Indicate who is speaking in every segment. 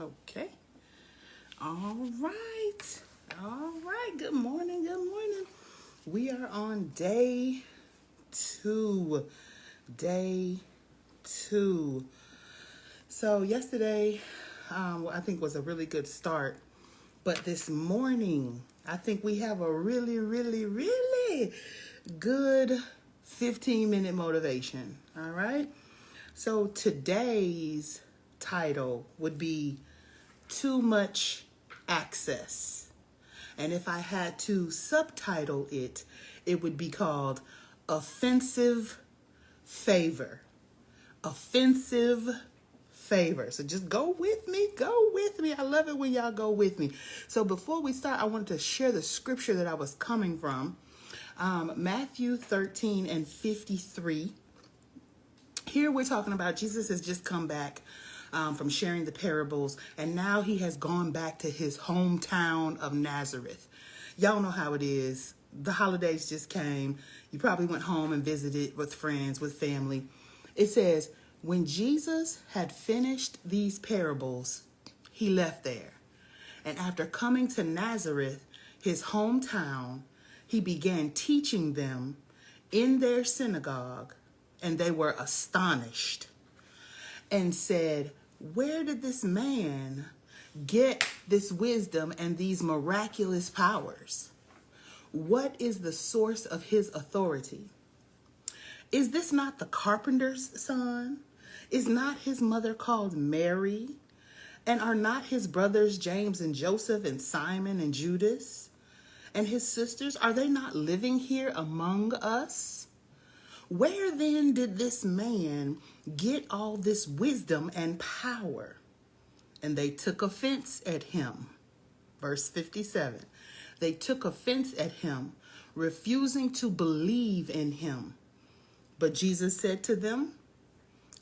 Speaker 1: Okay. All right. All right. Good morning. Good morning. We are on day two. Day two. So yesterday, I think was a really good start. But this morning, I think we have a really good 15-minute motivation. All right. So today's title would be Too Much Access. And if I had to subtitle it, it would be called Offensive Favor. Offensive favor. So just go with me. Go with me. I love it when y'all go with me. So before we start, I wanted to share the scripture that I was coming from. Matthew 13:53. Here we're talking about Jesus has just come back from sharing the parables, and now he has gone back to his hometown of Nazareth. Y'all know how it is. The holidays just came. You probably went home and visited with friends, with family. It says, when Jesus had finished these parables, he left there. And after coming to Nazareth, his hometown, he began teaching them in their synagogue, and they were astonished and said, where did this man get this wisdom and these miraculous powers? What is the source of his authority? Is this not the carpenter's son? Is not his mother called Mary? And are not his brothers James and Joseph and Simon and Judas? And his sisters, are they not living here among us? Where then did this man get all this wisdom and power? And they took offense at him. Verse 57. They took offense at him, refusing to believe in him. But Jesus said to them,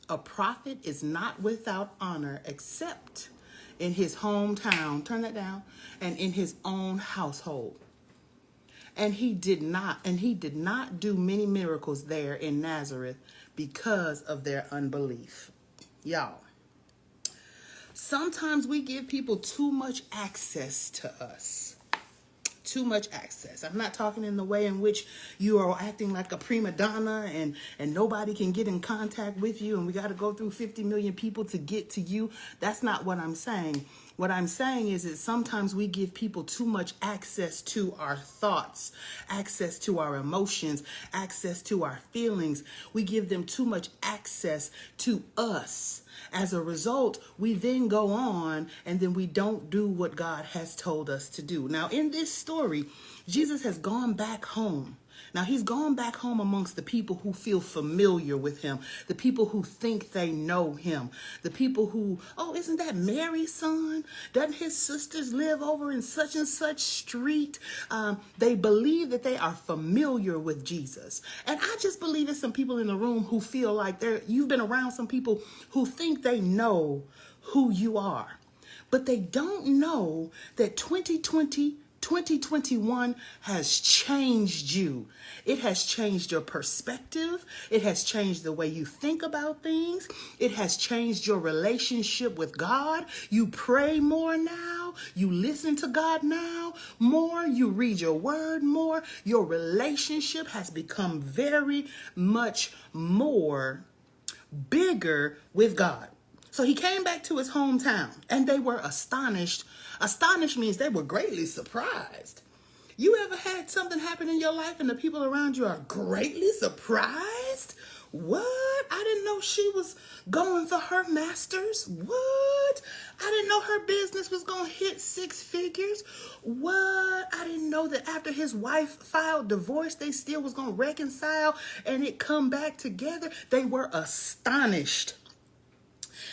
Speaker 1: a prophet is not without honor except in his hometown, turn that down, and in his own household. And he did not do many miracles there in Nazareth because of their unbelief. Y'all, sometimes we give people too much access to us. Too much access. I'm not talking in the way in which you are acting like a prima donna and nobody can get in contact with you and we got to go through 50 million people to get to you. That's not what I'm saying. What I'm saying is that sometimes we give people too much access to our thoughts, access to our emotions, access to our feelings. We give them too much access to us. As a result, we then go on and then we don't do what God has told us to do. Now, in this story, Jesus has gone back home. Now, he's gone back home amongst the people who feel familiar with him, the people who think they know him, the people who, oh, isn't that Mary's son? Doesn't his sisters live over in such and such street? They believe that they are familiar with Jesus. And I just believe there's some people in the room who feel like you've been around some people who think they know who you are, but they don't know that 2021 has changed you. It has changed your perspective. It has changed the way you think about things. It has changed your relationship with God. You pray more now. You listen to God now more. You read your word more. Your relationship has become very much more bigger with God. So he came back to his hometown and they were astonished. Astonished means they were greatly surprised. You ever had something happen in your life and the people around you are greatly surprised? What? I didn't know she was going for her masters. What? I didn't know her business was going to hit 6 figures. What? I didn't know that after his wife filed divorce, they still was going to reconcile and it come back together. They were astonished.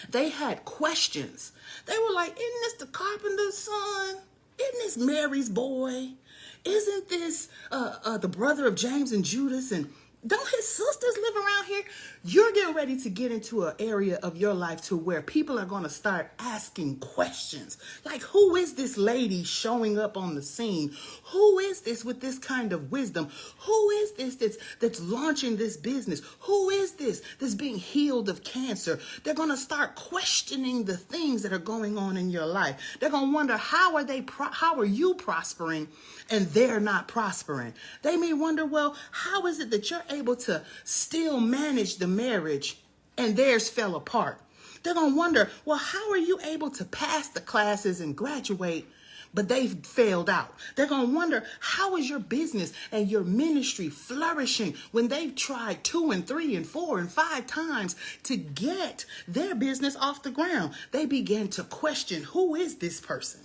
Speaker 1: They had questions. They were like, isn't this the carpenter's son? Isn't this Mary's boy? Isn't this the brother of James and Judas? And Don't his sisters live around here? You're getting ready to get into an area of your life to where people are going to start asking questions. Like, who is this lady showing up on the scene? Who is this with this kind of wisdom? Who is this that's launching this business? Who is this that's being healed of cancer? They're going to start questioning the things that are going on in your life. They're going to wonder, how are you prospering and they're not prospering? They may wonder, well, how is it that you're able to still manage the marriage and theirs fell apart? They're going to wonder, well, how are you able to pass the classes and graduate, but they've failed out? They're going to wonder, how is your business and your ministry flourishing when they've tried 2 and 3 and 4 and 5 times to get their business off the ground? They begin to question, who is this person?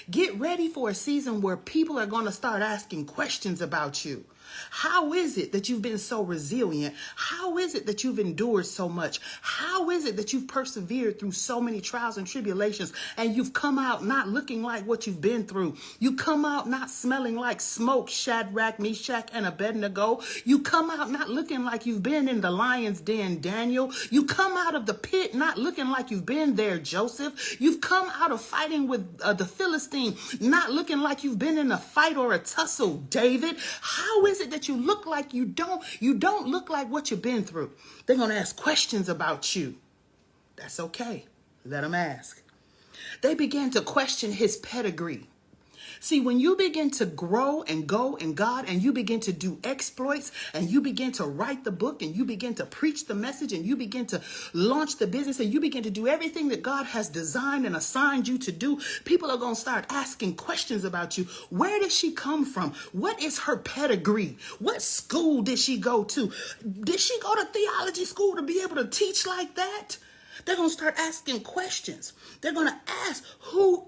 Speaker 1: Get ready for a season where people are going to start asking questions about you. How is it that you've been so resilient? How is it that you've endured so much? How is it that you've persevered through so many trials and tribulations and you've come out not looking like what you've been through? You come out not smelling like smoke, Shadrach, Meshach, and Abednego. You come out not looking like you've been in the lion's den, Daniel. You come out of the pit not looking like you've been there, Joseph. You've come out of fighting with the Philistine not looking like you've been in a fight or a tussle, David. How is it that you look like you don't look like what you've been through? They're going to ask questions about you. That's okay. Let them ask. They began to question his pedigree. See, when you begin to grow and go in God and you begin to do exploits and you begin to write the book and you begin to preach the message and you begin to launch the business and you begin to do everything that God has designed and assigned you to do, people are going to start asking questions about you. Where did she come from? What is her pedigree? What school did she go to? Did she go to theology school to be able to teach like that? They're going to start asking questions. They're going to ask, who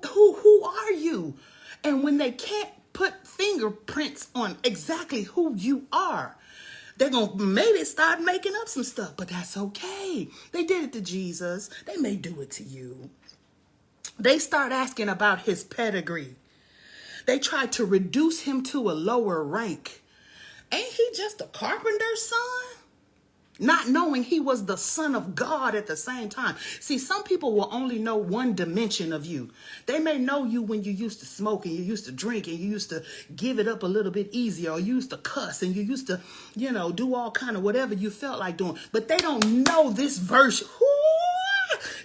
Speaker 1: are you? And when they can't put fingerprints on exactly who you are, they're going to maybe start making up some stuff, but that's okay. They did it to Jesus. They may do it to you. They start asking about his pedigree. They tried to reduce him to a lower rank. Ain't he just a carpenter's son? Not knowing he was the Son of God at the same time. See, some people will only know one dimension of you. They may know you when you used to smoke and you used to drink and you used to give it up a little bit easier, or you used to cuss and you used to, do all kind of whatever you felt like doing. But they don't know this version.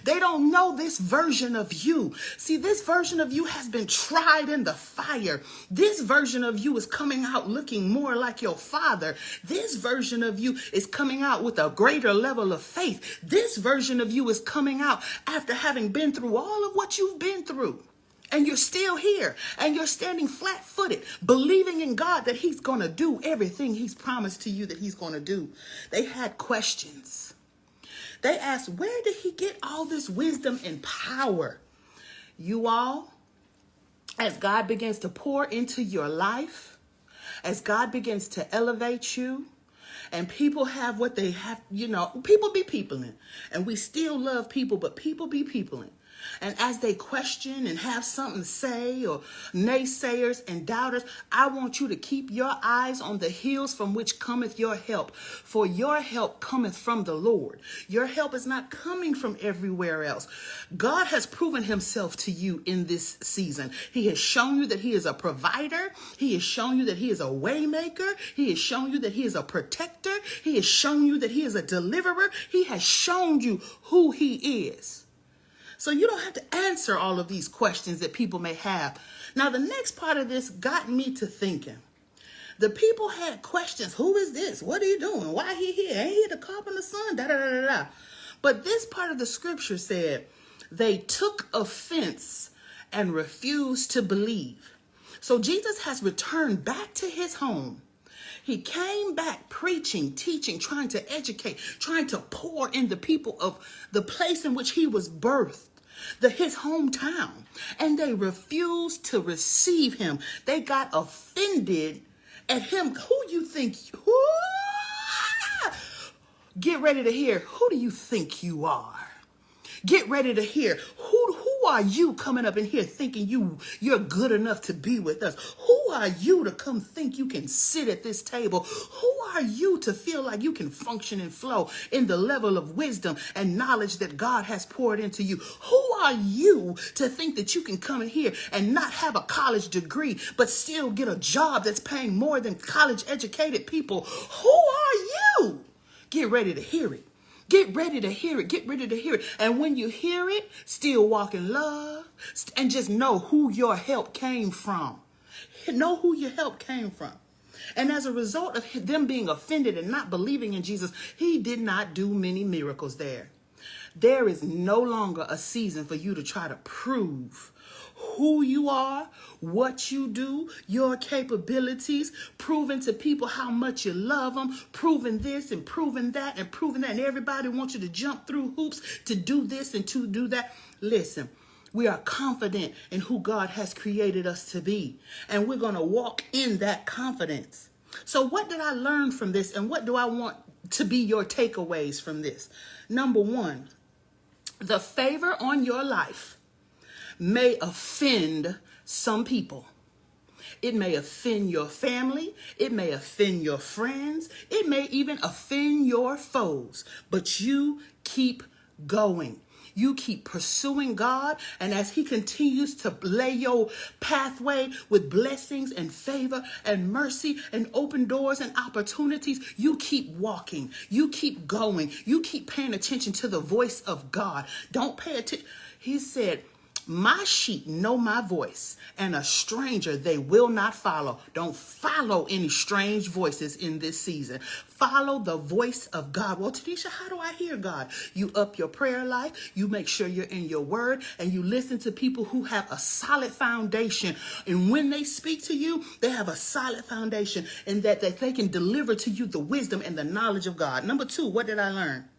Speaker 1: They don't know this version of you. See, this version of you has been tried in the fire. This version of you is coming out looking more like your father. This version of you is coming out with a greater level of faith. This version of you is coming out after having been through all of what you've been through. And you're still here and you're standing flat-footed, believing in God that he's going to do everything he's promised to you that he's going to do. They had questions. They asked, where did he get all this wisdom and power? You all, as God begins to pour into your life, as God begins to elevate you, and people have what they have, people be peopling. And we still love people, but people be peopling. And as they question and have something to say, or naysayers and doubters, I want you to keep your eyes on the hills from which cometh your help. For your help cometh from the Lord. Your help is not coming from everywhere else. God has proven himself to you in this season. He has shown you that he is a provider. He has shown you that he is a way maker. He has shown you that he is a protector. He has shown you that he is a deliverer. He has shown you who he is. So you don't have to answer all of these questions that people may have. Now, the next part of this got me to thinking. The people had questions. Who is this? What are you doing? Why he here? Ain't he the carpenter's son? Da, da, da, da, da. But this part of the scripture said, they took offense and refused to believe. So Jesus has returned back to his home. He came back preaching, teaching, trying to educate, trying to pour in the people of the place in which he was birthed, his hometown. And they refused to receive him. They got offended at him. Who you think? Get ready to hear. Who do you think you are? Get ready to hear. Who are you coming up in here thinking you're good enough to be with us? Who are you to come think you can sit at this table? Who are you to feel like you can function and flow in the level of wisdom and knowledge that God has poured into you? Who are you to think that you can come in here and not have a college degree, but still get a job that's paying more than college educated people? Who are you? Get ready to hear it. Get ready to hear it. Get ready to hear it. And when you hear it, still walk in love and just know who your help came from. Know who your help came from. And as a result of them being offended and not believing in Jesus, he did not do many miracles there. There is no longer a season for you to try to prove who you are, what you do, your capabilities, proving to people how much you love them, proving this and proving that and proving that. And everybody wants you to jump through hoops to do this and to do that. Listen, we are confident in who God has created us to be, and we're going to walk in that confidence. So what did I learn from this, and what do I want to be your takeaways from this? Number one, the favor on your life may offend some people. It may offend your family. It may offend your friends. It may even offend your foes. But you keep going. You keep pursuing God, and as he continues to lay your pathway with blessings and favor and mercy and open doors and opportunities, you keep walking. You keep going. You keep paying attention to the voice of God. Don't pay attention. He said, my sheep know my voice, and a stranger they will not follow. Don't follow any strange voices in this season. Follow the voice of God. Well, Tynisha, how do I hear God? You up your prayer life. You make sure you're in your word, and you listen to people who have a solid foundation. And when they speak to you, they have a solid foundation, and that they can deliver to you the wisdom and the knowledge of God. Number two, what did I learn?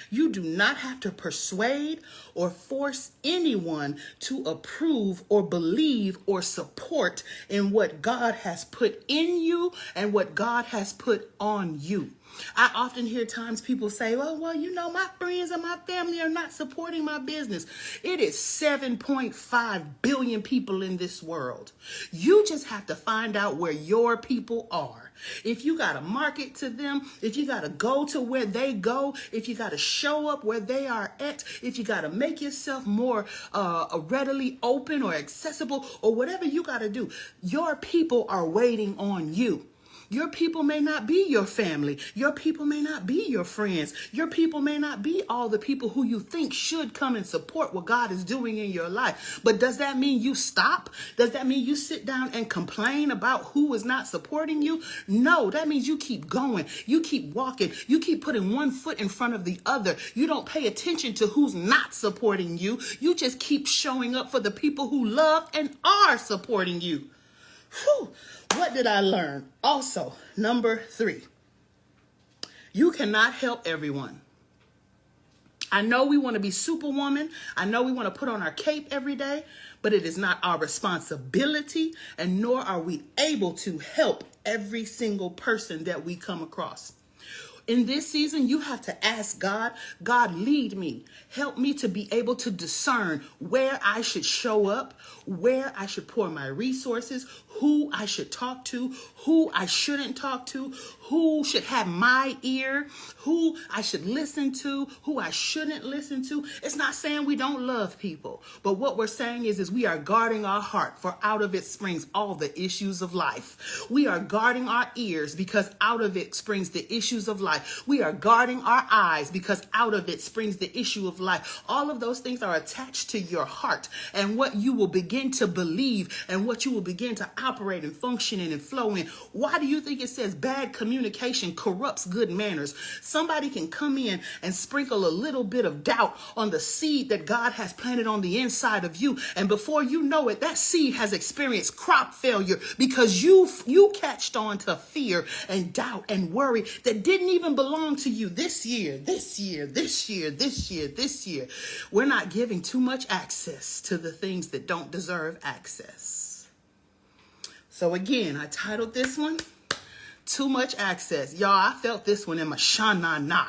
Speaker 1: You do not have to persuade or force anyone to approve or believe or support in what God has put in you and what God has put on you. I often hear times people say, well, you know, my friends and my family are not supporting my business. It is 7.5 billion people in this world. You just have to find out where your people are. If you got to market to them, if you got to go to where they go, if you got to show up where they are at, if you got to make yourself more readily open or accessible or whatever you got to do, your people are waiting on you. Your people may not be your family. Your people may not be your friends. Your people may not be all the people who you think should come and support what God is doing in your life. But does that mean you stop? Does that mean you sit down and complain about who is not supporting you? No, that means you keep going. You keep walking. You keep putting one foot in front of the other. You don't pay attention to who's not supporting you. You just keep showing up for the people who love and are supporting you. Whew. What did I learn? Also, number 3, you cannot help everyone. I know we want to be superwoman. I know we want to put on our cape every day, but it is not our responsibility, and nor are we able to help every single person that we come across. In this season, you have to ask God, God, lead me. Help me to be able to discern where I should show up, where I should pour my resources, who I should talk to, who I shouldn't talk to, who should have my ear, who I should listen to, who I shouldn't listen to. It's not saying we don't love people, but what we're saying is we are guarding our heart, for out of it springs all the issues of life. We are guarding our ears because out of it springs the issues of life. We are guarding our eyes because out of it springs the issue of life. All of those things are attached to your heart and what you will begin to believe and what you will begin to operate and function in and flow in. Why do you think it says bad communication corrupts good manners? Somebody can come in and sprinkle a little bit of doubt on the seed that God has planted on the inside of you. And before you know it, that seed has experienced crop failure because you catched on to fear and doubt and worry that didn't even belong to you this year. We're not giving too much access to the things that don't deserve access. So again, I titled this one, Too Much Access. Y'all, I felt this one in my shanana.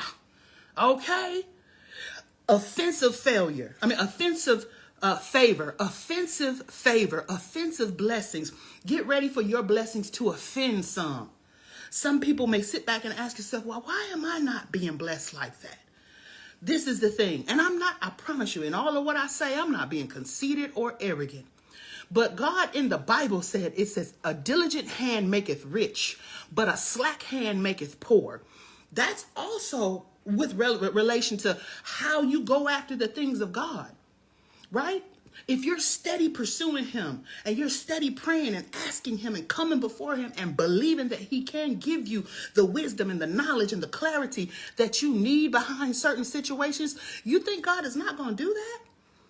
Speaker 1: Okay? Offensive favor, offensive blessings. Get ready for your blessings to offend some. Some people may sit back and ask yourself, well, why am I not being blessed like that? This is the thing. And I promise you, in all of what I say, I'm not being conceited or arrogant. But God in the Bible it says, a diligent hand maketh rich, but a slack hand maketh poor. That's also with relation to how you go after the things of God, right? If you're steady pursuing him and you're steady praying and asking him and coming before him and believing that he can give you the wisdom and the knowledge and the clarity that you need behind certain situations, you think God is not going to do that?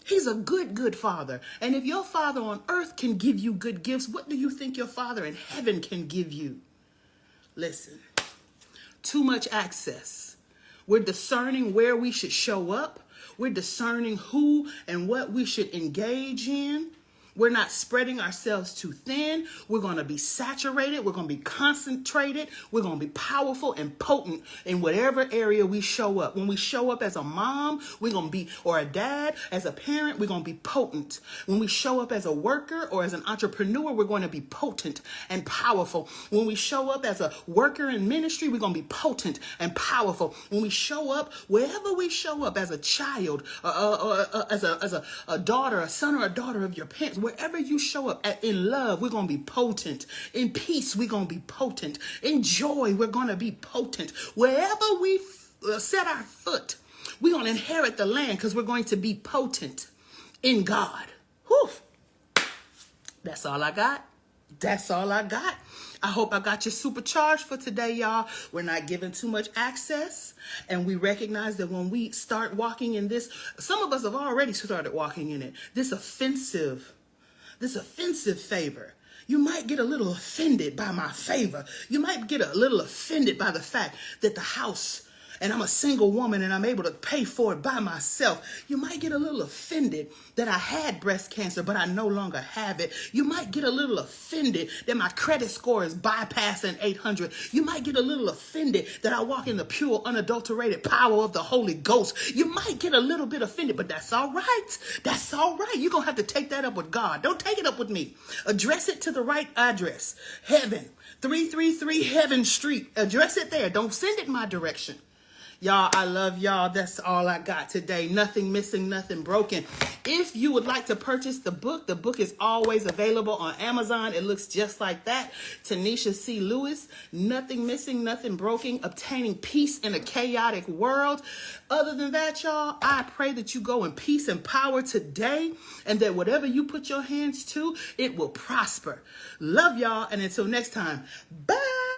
Speaker 1: He's a good father. And if your father on earth can give you good gifts, what do you think your father in heaven can give you? Listen, too much access. We're discerning where we should show up. We're discerning who and what we should engage in. We're not spreading ourselves too thin. We're going to be saturated. We're going to be concentrated. We're going to be powerful and potent in whatever area we show up. When we show up as a mom, we're going to be, or a dad, as a parent, we're going to be potent. When we show up as a worker or as an entrepreneur, we're going to be potent and powerful. When we show up as a worker in ministry, we're going to be potent and powerful. When we show up, wherever we show up as a child, as a daughter, a son or a daughter of your parents, wherever you show up in love, we're going to be potent. In peace, we're going to be potent. In joy, we're going to be potent. Wherever we set our foot, we're going to inherit the land because we're going to be potent in God. Whew. That's all I got. That's all I got. I hope I got you supercharged for today, y'all. We're not giving too much access. And we recognize that when we start walking in this, some of us have already started walking in it. This offensive favor. You might get a little offended by my favor. You might get a little offended by the fact that the house, and I'm a single woman and I'm able to pay for it by myself. You might get a little offended that I had breast cancer, but I no longer have it. You might get a little offended that my credit score is bypassing 800. You might get a little offended that I walk in the pure, unadulterated power of the Holy Ghost. You might get a little bit offended, but that's all right. That's all right. You're going to have to take that up with God. Don't take it up with me. Address it to the right address. Heaven, 333 Heaven Street. Address it there. Don't send it my direction. Y'all, I love y'all. That's all I got today. Nothing missing, nothing broken. If you would like to purchase the book is always available on Amazon. It looks just like that. Tynisha C. Lewis, Nothing Missing, Nothing Broken, Obtaining Peace in a Chaotic World. Other than that, y'all, I pray that you go in peace and power today and that whatever you put your hands to, it will prosper. Love y'all. And until next time, bye.